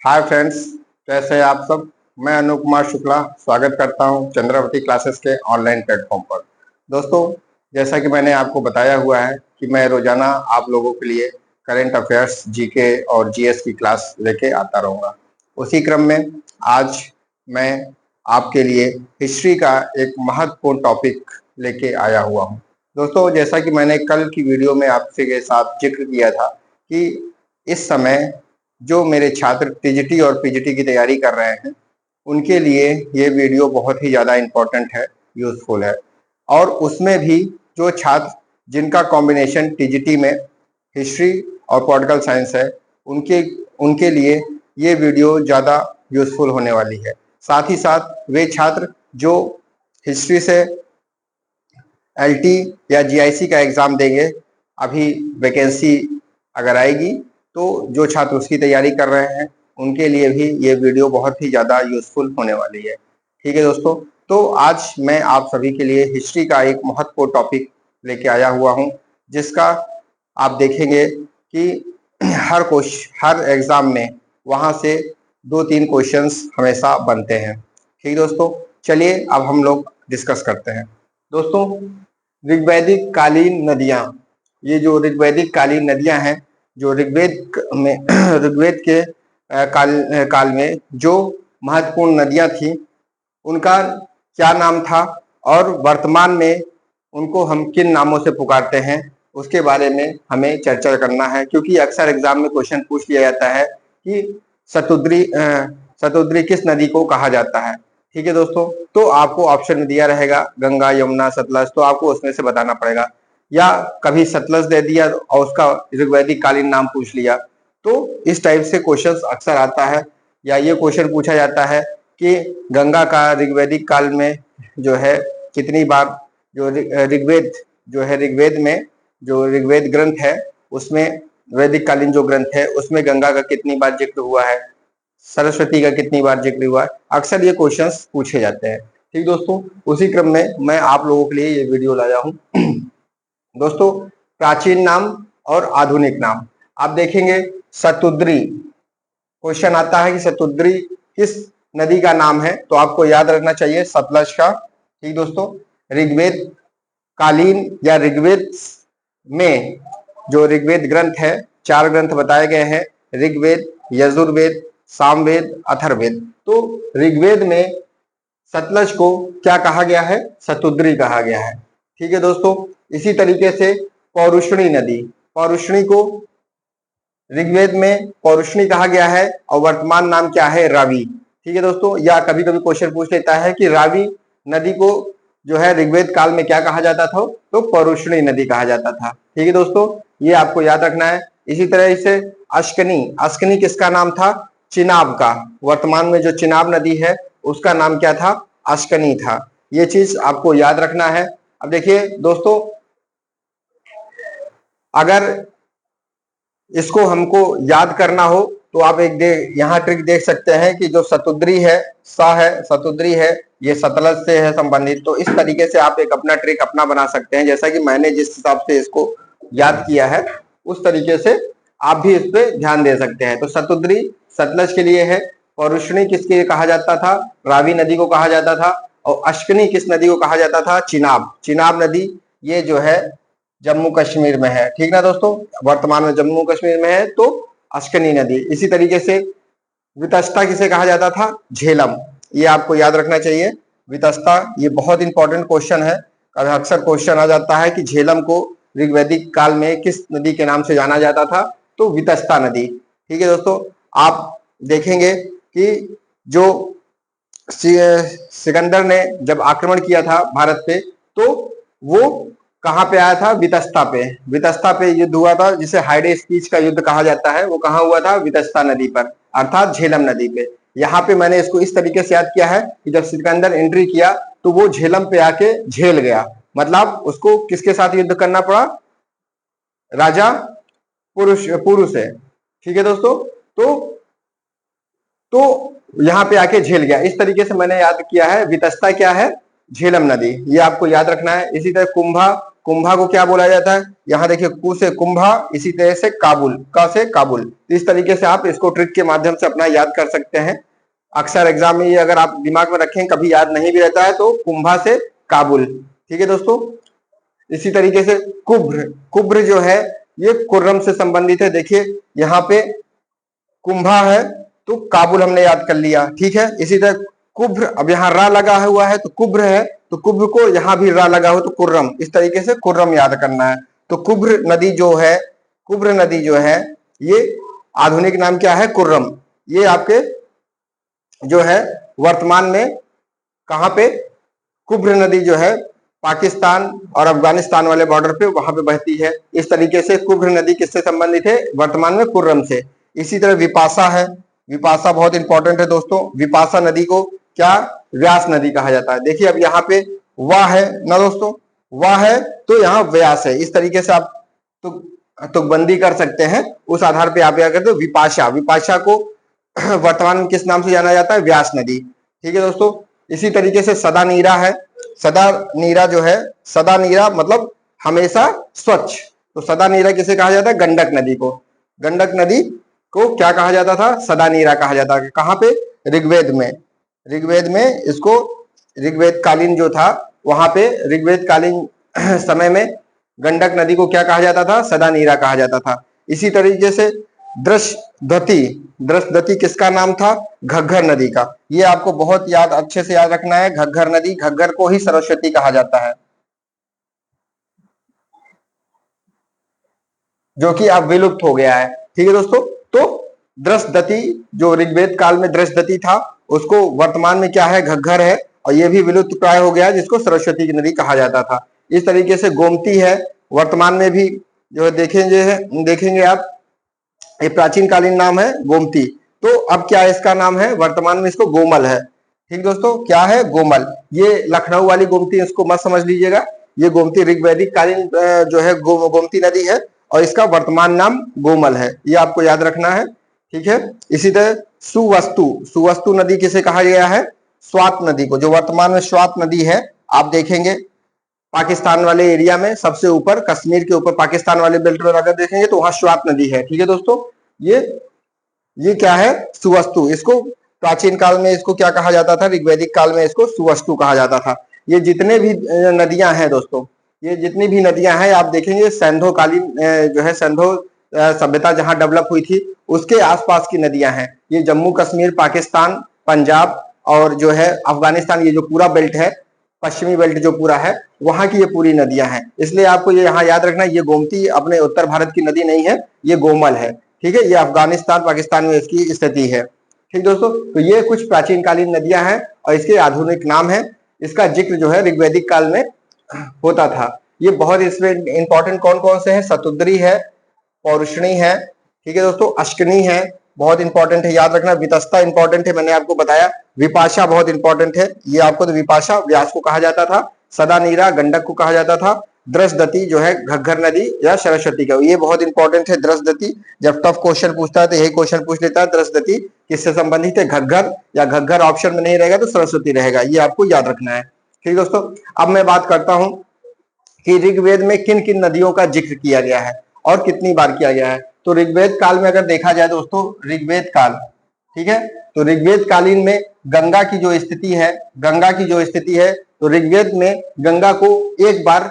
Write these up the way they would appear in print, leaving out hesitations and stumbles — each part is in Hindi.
हाय फ्रेंड्स, कैसे हैं आप सब। मैं अनु कुमार शुक्ला स्वागत करता हूं चंद्रावती क्लासेस के ऑनलाइन प्लेटफॉर्म पर। दोस्तों, जैसा कि मैंने आपको बताया हुआ है कि मैं रोजाना आप लोगों के लिए करंट अफेयर्स, जीके और जीएस की क्लास लेके आता रहूंगा। उसी क्रम में आज मैं आपके लिए हिस्ट्री का एक महत्वपूर्ण टॉपिक लेके आया हुआ हूँ। दोस्तों, जैसा कि मैंने कल की वीडियो में आपसे के साथ जिक्र किया था कि इस समय जो मेरे छात्र टीजीटी और पीजीटी की तैयारी कर रहे हैं, उनके लिए ये वीडियो बहुत ही ज़्यादा इम्पोर्टेंट है, यूजफुल है। और उसमें भी जो छात्र जिनका कॉम्बिनेशन टीजीटी में हिस्ट्री और पॉलिटिकल साइंस है, उनके उनके लिए ये वीडियो ज़्यादा यूजफुल होने वाली है। साथ ही साथ वे छात्र जो हिस्ट्री से एलटी या जीआईसी का एग्ज़ाम देंगे, अभी वैकेंसी अगर आएगी तो जो छात्र उसकी तैयारी कर रहे हैं उनके लिए भी ये वीडियो बहुत ही ज़्यादा यूजफुल होने वाली है। ठीक है दोस्तों, तो आज मैं आप सभी के लिए हिस्ट्री का एक महत्वपूर्ण टॉपिक लेके आया हुआ हूँ, जिसका आप देखेंगे कि हर एग्ज़ाम में वहाँ से 2-3 क्वेश्चंस हमेशा बनते हैं। ठीक दोस्तों, चलिए अब हम लोग डिस्कस करते हैं। दोस्तों, ऋग्वैदिक कालीन नदियाँ, ये जो ऋग्वैदिक कालीन नदियाँ हैं, जो ऋग्वेद के काल में जो महत्वपूर्ण नदियाँ थी, उनका क्या नाम था और वर्तमान में उनको हम किन नामों से पुकारते हैं, उसके बारे में हमें चर्चा करना है। क्योंकि अक्सर एग्जाम में क्वेश्चन पूछ लिया जाता है कि शतुद्री किस नदी को कहा जाता है। ठीक है दोस्तों, तो आपको ऑप्शन में दिया रहेगा गंगा, यमुना, सतलज, तो आपको उसमें से बताना पड़ेगा। या कभी सतलज दे दिया और उसका ऋग्वैदिक कालीन नाम पूछ लिया, तो इस टाइप से क्वेश्चंस अक्सर आता है। या ये क्वेश्चन पूछा जाता है कि गंगा का ऋग्वैदिक काल में जो है कितनी बार, जो ऋग्वेद जो है, ऋग्वेद में जो ऋग्वेद ग्रंथ है उसमें, वैदिक कालीन जो ग्रंथ है उसमें गंगा का कितनी बार जिक्र हुआ है, सरस्वती का कितनी बार जिक्र हुआ है, अक्सर ये क्वेश्चंस पूछे जाते हैं। ठीक दोस्तों, उसी क्रम में मैं आप लोगों के लिए ये वीडियो लाया हूँ। दोस्तों, प्राचीन नाम और आधुनिक नाम आप देखेंगे। शतुद्री क्वेश्चन आता है कि शतुद्री किस नदी का नाम है, तो आपको याद रखना चाहिए सतलज का। ठीक दोस्तों, ऋग्वेद कालीन या ऋग्वेद में जो ऋग्वेद ग्रंथ है, 4 ग्रंथ बताए गए हैं, ऋग्वेद, यजुर्वेद, सामवेद, अथर्ववेद। तो ऋग्वेद में सतलज को क्या कहा गया है? शतुद्री कहा गया है। ठीक है दोस्तों, इसी तरीके से पौरुषणी नदी, पौरुषणी को ऋग्वेद में पौरुषणी कहा गया है और वर्तमान नाम क्या है? रावी। ठीक है दोस्तों, या कभी कभी क्वेश्चन पूछ लेता है कि रावी नदी को जो है ऋग्वेद काल में क्या कहा जाता था? तो पौरुषणी नदी कहा जाता था। ठीक है दोस्तों, ये आपको याद रखना है। इसी तरह से अश्कनी, अश्कनी किसका नाम था? चिनाब का। वर्तमान में जो चिनाब नदी है उसका नाम क्या था? अश्कनी था। ये चीज आपको याद रखना है। अब देखिए दोस्तों, अगर इसको हमको याद करना हो तो आप यहाँ ट्रिक देख सकते हैं कि जो शतुद्री है, शतुद्री है, ये सतलज से है संबंधित। तो इस तरीके से आप एक अपना ट्रिक अपना बना सकते हैं, जैसा कि मैंने जिस हिसाब से इसको याद किया है उस तरीके से आप भी इस पे ध्यान दे सकते हैं। तो शतुद्री सतलज के लिए है, पौरुषणी किसके कहा जाता था? रावी नदी को कहा जाता था। और अश्कनी किस नदी को कहा जाता था? चिनाब। चिनाब नदी ये जो है जम्मू कश्मीर में है। ठीक ना दोस्तों, वर्तमान में जम्मू कश्मीर में है, तो अश्कनी नदी। इसी तरीके से वितस्ता किसे कहा जाता था? झेलम। ये आपको याद रखना चाहिए, वितस्ता। ये बहुत इंपॉर्टेंट क्वेश्चन है, अक्सर क्वेश्चन आ जाता है कि झेलम को ऋग्वैदिक काल में किस नदी के नाम से जाना जाता था? तो वितस्ता नदी। ठीक है दोस्तों, आप देखेंगे कि जो सिकंदर ने जब आक्रमण किया था भारत पे, तो वो कहाँ पे आया था? वितस्ता पे। वितस्ता पे युद्ध हुआ था, जिसे हाइडे स्पीच का युद्ध कहा जाता है। वो कहाँ हुआ था? वितस्ता नदी पर, अर्थात झेलम नदी पे। यहाँ पे मैंने इसको इस तरीके से याद किया है कि जब सिकंदर एंट्री किया तो वो झेलम पे आके झेल गया, मतलब उसको किसके साथ युद्ध करना पड़ा? राजा पुरु से। ठीक है दोस्तों, तो यहाँ पे आके झेल गया। इस तरीके से मैंने याद किया है। वितस्ता क्या है? झेलम नदी। ये आपको याद रखना है। इसी तरह कुंभा कुंभा को क्या बोला जाता है, यहाँ देखिए कु से कुंभा, इसी तरह से काबुल, क से काबुल। इस तरीके से आप इसको ट्रिक के माध्यम से अपना याद कर सकते हैं। अक्सर एग्जाम में ये अगर आप दिमाग में रखें, कभी याद नहीं भी रहता है, तो कुंभा से काबुल। ठीक है दोस्तों, इसी तरीके से कुब्र, कुब्र जो है ये कुर्रम से संबंधित है। देखिए यहाँ पे कुंभा है तो काबुल हमने याद कर लिया। ठीक है, इसी तरह कुब्र, अब यहाँ रा लगा हुआ है तो कुब्र है, तो कुब्र को यहाँ भी रा लगा हो तो कुर्रम, इस तरीके से कुर्रम याद करना है। तो कुब्र नदी जो है, कुब्र नदी जो है ये आधुनिक नाम क्या है, कुर्रम। ये आपके जो है वर्तमान में कहाँ पे, कुब्र नदी जो है पाकिस्तान और अफगानिस्तान वाले बॉर्डर पे वहां पे बहती है। इस तरीके से कुब्र नदी किससे संबंधित है, वर्तमान में कुर्रम से। इसी तरह विपाशा है, विपाशा बहुत इंपॉर्टेंट है दोस्तों। विपाशा नदी को क्या, व्यास नदी कहा जाता है। देखिए अब यहाँ पे वाह है ना दोस्तों, वाह है तो यहाँ व्यास है। इस तरीके से आप तुकबंदी कर सकते हैं, उस आधार पे आप क्या करते हो, विपाशा, विपाशा को वर्तमान में किस नाम से जाना जाता है, व्यास नदी। ठीक है दोस्तों, इसी तरीके से सदा नीरा है। सदा नीरा जो है, सदा नीरा मतलब हमेशा स्वच्छ, तो सदा नीरा किसे कहा जाता है, गंडक नदी को। गंडक नदी को क्या कहा जाता था, सदा नीरा कहा जाता है। कहाँ पे, ऋग्वेद में, ऋग्वेद में इसको, ऋग्वेद कालीन जो था वहां पे, ऋग्वेद कालीन समय में गंडक नदी को क्या कहा जाता था, सदा नीरा कहा जाता था। इसी तरीके से दृशदती, दृशदती किसका नाम था, घग्गर नदी का। ये आपको बहुत याद, अच्छे से याद रखना है। घग्गर नदी, घग्गर को ही सरस्वती कहा जाता है, जो कि अब विलुप्त हो गया है। ठीक है दोस्तों, तो दृशदती जो ऋग्वेद काल में दृशदती था, उसको वर्तमान में क्या है, घग्गर है, और ये भी विलुप्त प्राय हो गया है, जिसको सरस्वती की नदी कहा जाता था। इस तरीके से गोमती है, वर्तमान में भी जो देखेंगे आप, ये प्राचीन कालीन नाम है गोमती। तो अब क्या इसका नाम है, वर्तमान में इसको गोमल है। ठीक दोस्तों, क्या है, गोमल। ये लखनऊ वाली गोमती, इसको मत समझ लीजिएगा। ये गोमती ऋग्वैदिक कालीन जो है गोमती नदी है, और इसका वर्तमान नाम गोमल है, ये आपको याद रखना है। ठीक है, इसी तरह सुवस्तु, सुवस्तु नदी किसे कहा गया है, स्वात नदी को, जो वर्तमान में स्वात नदी है। आप देखेंगे पाकिस्तान वाले एरिया में सबसे ऊपर, कश्मीर के ऊपर पाकिस्तान वाले बेल्ट में अगर देखेंगे तो वहां स्वात नदी है। ठीक है दोस्तों, ये क्या है, सुवस्तु। इसको प्राचीन काल में इसको क्या कहा जाता था, ऋग्वैदिक काल में इसको सुवस्तु कहा जाता था। ये जितने भी नदियां हैं दोस्तों, ये जितनी भी नदियां हैं, आप देखेंगे सैंधो कालीन जो है, सैंधो सभ्यता जहां डेवलप हुई थी उसके आसपास की नदियां हैं। ये जम्मू कश्मीर, पाकिस्तान, पंजाब और जो है अफगानिस्तान, ये जो पूरा बेल्ट है, पश्चिमी बेल्ट जो पूरा है, वहां की ये पूरी नदियां हैं। इसलिए आपको ये यहाँ याद रखना, ये गोमती अपने उत्तर भारत की नदी नहीं है, ये गोमल है। ठीक है, ये अफगानिस्तान, पाकिस्तान में इसकी स्थिति है। ठीक दोस्तों, तो ये कुछ प्राचीन कालीन नदियां हैं और इसके आधुनिक नाम है। इसका जिक्र जो है ऋग्वैदिक काल में होता था। ये बहुत इसमें इंपॉर्टेंट कौन कौन से हैं, सतुद्री है, पौरुषणी है, ठीक है दोस्तों, अश्कनी है, बहुत इंपॉर्टेंट है, याद रखना। वितस्ता इंपॉर्टेंट है, मैंने आपको बताया। विपाशा बहुत इंपॉर्टेंट है, ये आपको तो विपाशा व्यास को कहा जाता था, सदा नीरा गंडक को कहा जाता था, दृशदती जो है घग्गर नदी या सरस्वती का, ये बहुत इंपॉर्टेंट है। दृशदती, जब टफ क्वेश्चन पूछता है तो यही क्वेश्चन पूछ लेता है, दृशदती किससे संबंधित है, घग्गर, या घग्गर ऑप्शन में नहीं रहेगा तो सरस्वती रहेगा, ये आपको याद रखना है। ठीक दोस्तों, अब मैं बात करता हूं कि ऋग्वेद में किन किन नदियों का जिक्र किया गया है और कितनी बार किया गया है। तो ऋग्वेद काल में अगर देखा जाए दोस्तों, ऋग्वेद काल, ठीक है, तो ऋग्वेद कालीन में गंगा की जो स्थिति है, गंगा की जो स्थिति है, तो ऋग्वेद में गंगा को एक बार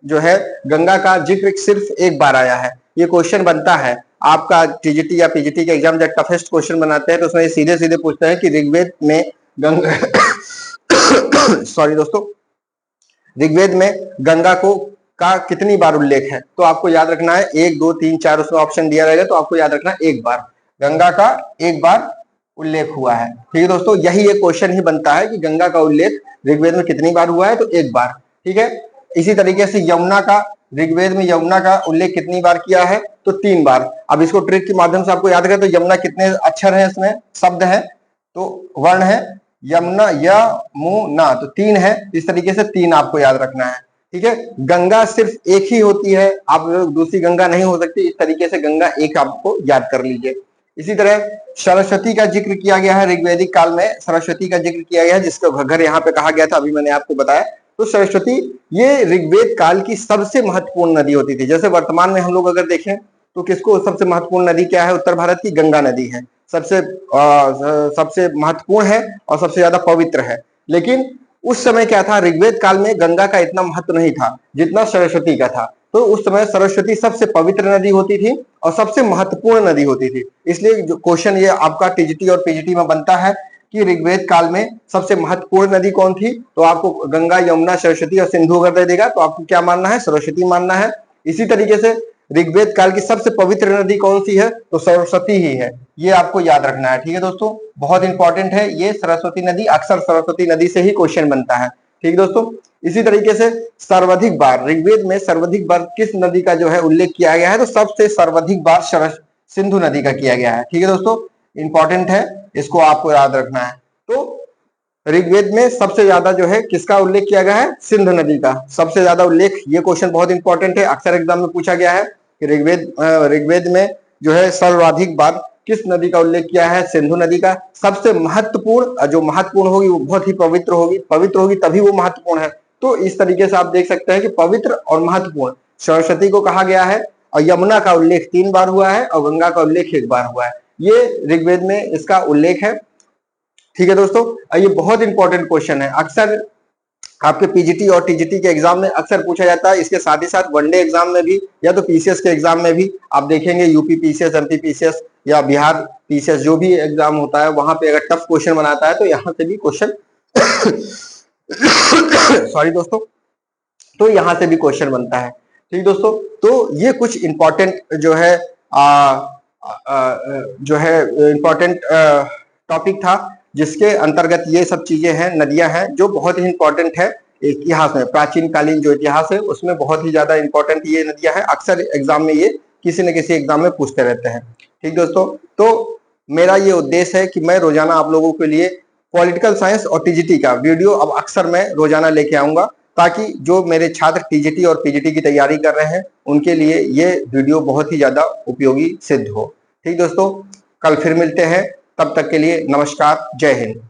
जो है, गंगा का जिक्र सिर्फ एक बार आया है। ये क्वेश्चन बनता है आपका टीजीटी या पीजीटी के एग्जाम, जब टफेस्ट क्वेश्चन बनाते हैं तो उसमें सीधे सीधे पूछते हैं कि ऋग्वेद में गंगा सॉरी दोस्तों, ऋग्वेद में गंगा को का कितनी बार उल्लेख है। तो आपको याद रखना है 1 2 3 4, उसमें ऑप्शन दिया रहेगा, तो आपको याद रखना है एक बार, गंगा का एक बार उल्लेख हुआ है। ठीक है दोस्तों, यही एक क्वेश्चन ही बनता है कि गंगा का उल्लेख ऋग्वेद में कितनी बार हुआ है, तो एक बार। ठीक है, इसी तरीके से यमुना का, ऋग्वेद में यमुना का उल्लेख कितनी बार किया है, तो 3 बार। अब इसको ट्रिक के माध्यम से आपको याद करें तो यमुना कितने अक्षर है, इसमें शब्द है, तो वर्ण है, यमुना यमुना, तो 3 है। इस तरीके से 3 आपको याद रखना है। ठीक है, गंगा सिर्फ एक ही होती है, आप दूसरी गंगा नहीं हो सकती, इस तरीके से गंगा एक आपको याद कर लीजिए। इसी तरह सरस्वती का जिक्र किया गया है ऋग्वैदिक काल में, सरस्वती का जिक्र किया गया है, जिसको घग्गर यहाँ पे कहा गया था, अभी मैंने आपको बताया। तो सरस्वती ये ऋग्वेद काल की सबसे महत्वपूर्ण नदी होती थी। जैसे वर्तमान में हम लोग अगर देखें तो किसको सबसे महत्वपूर्ण नदी क्या है, उत्तर भारत की गंगा नदी है, सबसे महत्वपूर्ण है और सबसे ज्यादा पवित्र है। लेकिन उस समय क्या था, ऋग्वेद काल में गंगा का इतना महत्व नहीं था जितना सरस्वती का था। तो उस समय सरस्वती सबसे पवित्र नदी होती थी और सबसे महत्वपूर्ण नदी होती थी। इसलिए जो क्वेश्चन ये आपका टीजीटी और पीजीटी में बनता है कि ऋग्वेद काल में सबसे महत्वपूर्ण नदी कौन थी, तो आपको गंगा, यमुना, सरस्वती और सिंधु अगर दे देगा तो आपको क्या मानना है, सरस्वती मानना है। इसी तरीके से ऋग्वेद काल की सबसे पवित्र नदी कौन सी है, तो सरस्वती ही है। ये आपको याद रखना है, ठीक है दोस्तों, बहुत इंपॉर्टेंट है ये सरस्वती नदी। अक्सर सरस्वती नदी से ही क्वेश्चन बनता है, ठीक दोस्तों। इसी तरीके से सर्वाधिक बार ऋग्वेद में सर्वाधिक बार किस नदी का जो है उल्लेख किया गया है, तो सबसे सर्वाधिक बार सिंधु नदी का किया गया है, ठीक है दोस्तों, इंपॉर्टेंट है, इसको आपको याद रखना है। तो ऋग्वेद में सबसे ज्यादा जो है किसका उल्लेख किया गया है, सिंधु नदी का सबसे ज्यादा उल्लेख। ये क्वेश्चन बहुत इंपॉर्टेंट है, अक्सर एग्जाम में पूछा गया है कि ऋग्वेद में जो है सर्वाधिक बार किस नदी का उल्लेख किया है, सिंधु नदी का। सबसे महत्वपूर्ण, जो महत्वपूर्ण होगी वो बहुत ही पवित्र होगी तभी वो महत्वपूर्ण है। तो इस तरीके से आप देख सकते हैं कि पवित्र और महत्वपूर्ण सरस्वती को कहा गया है, और यमुना का उल्लेख 3 बार हुआ है और गंगा का उल्लेख 1 बार हुआ है। ये ऋग्वेद में इसका उल्लेख है, ठीक है दोस्तों। ये बहुत इंपॉर्टेंट क्वेश्चन है, अक्सर आपके पीजीटी और टीजीटी के एग्जाम में अक्सर पूछा जाता है। इसके साथ ही साथ वनडे एग्जाम में भी या तो पीसीएस के एग्जाम में भी आप देखेंगे, यूपी पीसीएस, एमपी पीसीएस या बिहार पीसीएस जो भी एग्जाम होता है वहां पे अगर टफ क्वेश्चन बनाता है तो यहाँ से भी क्वेश्चन सॉरी दोस्तों, तो यहाँ से भी क्वेश्चन बनता है, ठीक दोस्तों। तो ये कुछ इंपॉर्टेंट जो है इंपॉर्टेंट टॉपिक था, जिसके अंतर्गत ये सब चीजें हैं, नदियां हैं, जो बहुत ही इंपॉर्टेंट है इतिहास में। प्राचीन कालीन जो इतिहास है उसमें बहुत ही ज्यादा इंपॉर्टेंट ये नदियां हैं। अक्सर एग्जाम में ये किसी न किसी एग्जाम में पूछते रहते हैं, ठीक दोस्तों। तो मेरा ये उद्देश्य है कि मैं रोजाना आप लोगों के लिए पॉलिटिकल साइंस और टीजीटी का वीडियो अब अक्सर मैं रोजाना लेके आऊंगा, ताकि जो मेरे छात्र टीजीटी और पीजीटी की तैयारी कर रहे हैं उनके लिए ये वीडियो बहुत ही ज्यादा उपयोगी सिद्ध हो, ठीक दोस्तों। कल फिर मिलते हैं, तब तक के लिए नमस्कार, जय हिंद।